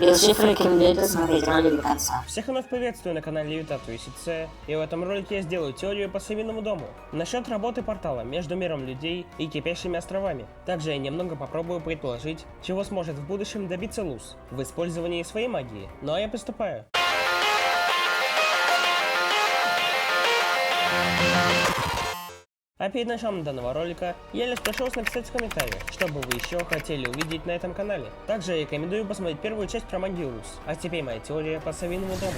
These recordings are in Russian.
Билшиф рекомендует посмотреть ролик до конца. Всех вновь приветствую на канале Ютату ИСЦ, и в этом ролике я сделаю теорию по Совиному дому насчет работы портала между миром людей и кипящими островами. Также я немного попробую предположить, чего сможет в будущем добиться Луз в использовании своей магии. Ну а я приступаю. А перед началом данного ролика я лишь прошу вас написать в комментариях, что бы вы еще хотели увидеть на этом канале. Также я рекомендую посмотреть первую часть про магию Луз. А теперь моя теория по Совиному дому.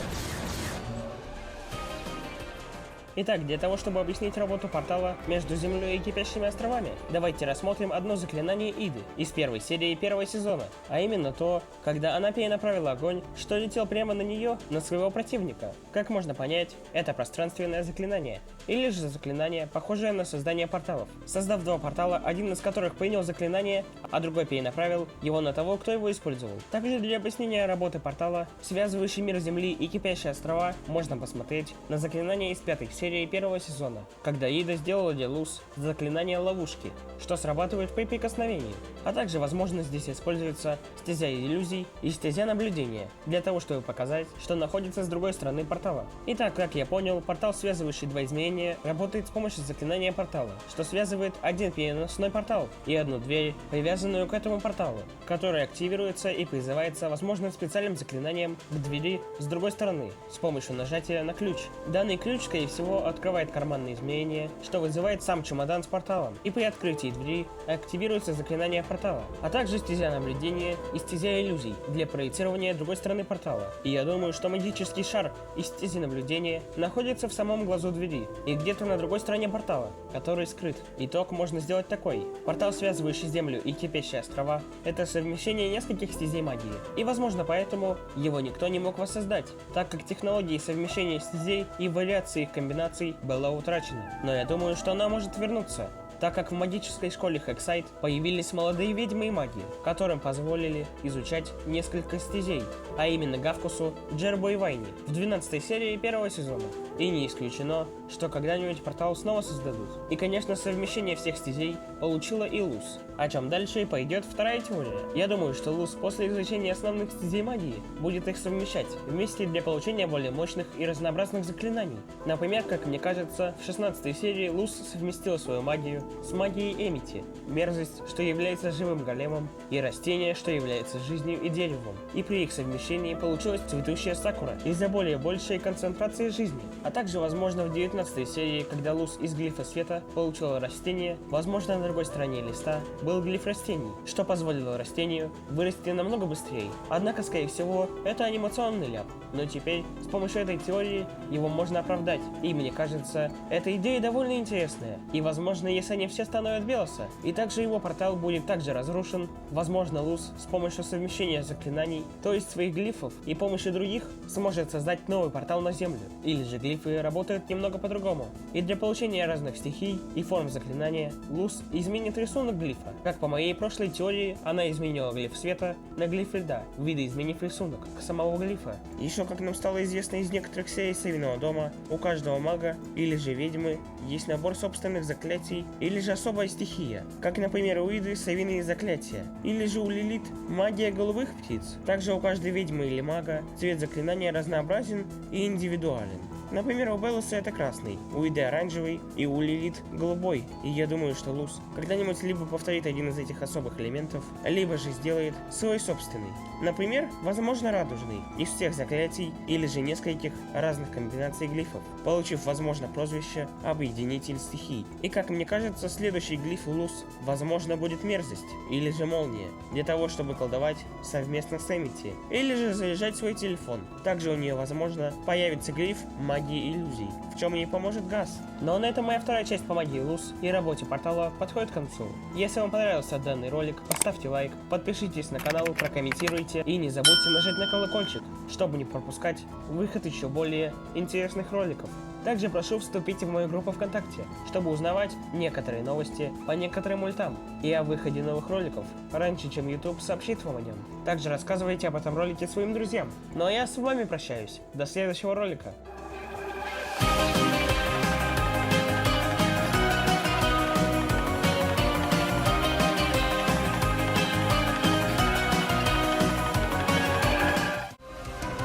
Итак, для того, чтобы объяснить работу портала между Землей и кипящими островами, давайте рассмотрим одно заклинание Иды из первой серии первого сезона, а именно то, когда она перенаправила огонь, что летел прямо на нее, на своего противника. Как можно понять, это пространственное заклинание, или же заклинание, похожее на создание порталов. Создав два портала, один из которых принял заклинание, а другой перенаправил его на того, кто его использовал. Также для объяснения работы портала, связывающий мир Земли и кипящие острова, можно посмотреть на заклинание из пятой серии первого сезона, когда Ида сделала для Луз заклинание ловушки, что срабатывает при прикосновении, а также возможно здесь используется стезя иллюзий и стезя наблюдения, для того чтобы показать, что находится с другой стороны портала. Итак, как я понял, портал, связывающий два измерения, работает с помощью заклинания портала, что связывает один переносной портал и одну дверь, привязанную к этому порталу, которая активируется и призывается возможным специальным заклинанием к двери с другой стороны, с помощью нажатия на ключ. Данный ключ, скорее всего, открывает карманные измерения, что вызывает сам чемодан с порталом, и при открытии двери активируется заклинание портала, а также стезя наблюдения и стезя иллюзий для проецирования другой стороны портала. И я думаю, что магический шар из стези наблюдения находится в самом глазу двери и где-то на другой стороне портала, который скрыт. Итог можно сделать такой: портал, связывающий Землю и кипящие острова, это совмещение нескольких стезей магии, и возможно поэтому его никто не мог воссоздать, так как технологии совмещения стезей и вариации их комбинаций была утрачена. Но я думаю, что она может вернуться, так как в магической школе Хексайд появились молодые ведьмы и маги, которым позволили изучать несколько стезей, а именно Гавкусу, Джербу и Вайне в 12 серии первого сезона. И не исключено, что когда-нибудь портал снова создадут. И конечно, совмещение всех стезей получила и Луз, о чем дальше и пойдет вторая теория. Я думаю, что Луз после изучения основных стезей магии будет их совмещать вместе для получения более мощных и разнообразных заклинаний. Например, как мне кажется, в 16 серии Луз совместила свою магию с магией Эмити, мерзость, что является живым големом, и растение, что является жизнью и деревом. И при их совмещении получилась цветущая сакура из-за более большей концентрации жизни. А также, возможно, в 19 серии, когда Луз из глифа света получила растение, возможно, на другой стороне листа был глиф растений, что позволило растению вырасти намного быстрее. Однако, скорее всего, это анимационный ляп, но теперь с помощью этой теории его можно оправдать. И мне кажется, эта идея довольно интересная, и возможно, если они все становят Белоса, и также его портал будет также разрушен, возможно, Луз с помощью совмещения заклинаний, то есть своих глифов, и помощью других сможет создать новый портал на Землю. Или же глифы работают немного по-другому, и для получения разных стихий и форм заклинания Луз изменит рисунок глифа. Как по моей прошлой теории, она изменила глиф света на глиф льда, видоизменив рисунок самого глифа. Еще, как нам стало известно из некоторых серий Совиного дома, у каждого мага или же ведьмы есть набор собственных заклятий или же особая стихия, как, например, у Иды совиные заклятия, или же у Лилит магия голубых птиц. Также у каждой ведьмы или мага цвет заклинания разнообразен и индивидуален. Например, у Белоса это красный, у Иды оранжевый и у Лилит голубой. И я думаю, что Луз когда-нибудь либо повторит один из этих особых элементов, либо же сделает свой собственный. Например, возможно, радужный из всех заклятий или же нескольких разных комбинаций глифов, получив, возможно, прозвище Объединитель стихий. И как мне кажется, следующий глиф у Луз, возможно, будет мерзость или же молния, для того, чтобы колдовать совместно с Эмити, или же заряжать свой телефон. Также у нее, возможно, появится глиф магии иллюзий, в чем ей поможет газ. Но на этом моя вторая часть по магии Луз и работе портала подходит к концу. Если вам понравился данный ролик, поставьте лайк, подпишитесь на канал, прокомментируйте и не забудьте нажать на колокольчик, чтобы не пропускать выход еще более интересных роликов. Также прошу вступить в мою группу ВКонтакте, чтобы узнавать некоторые новости по некоторым мультам и о выходе новых роликов раньше, чем YouTube сообщит вам о нем. Также рассказывайте об этом ролике своим друзьям. Ну а я с вами прощаюсь. До следующего ролика.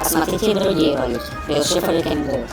Посмотрите и другие ролики. Билшифа рекомендует.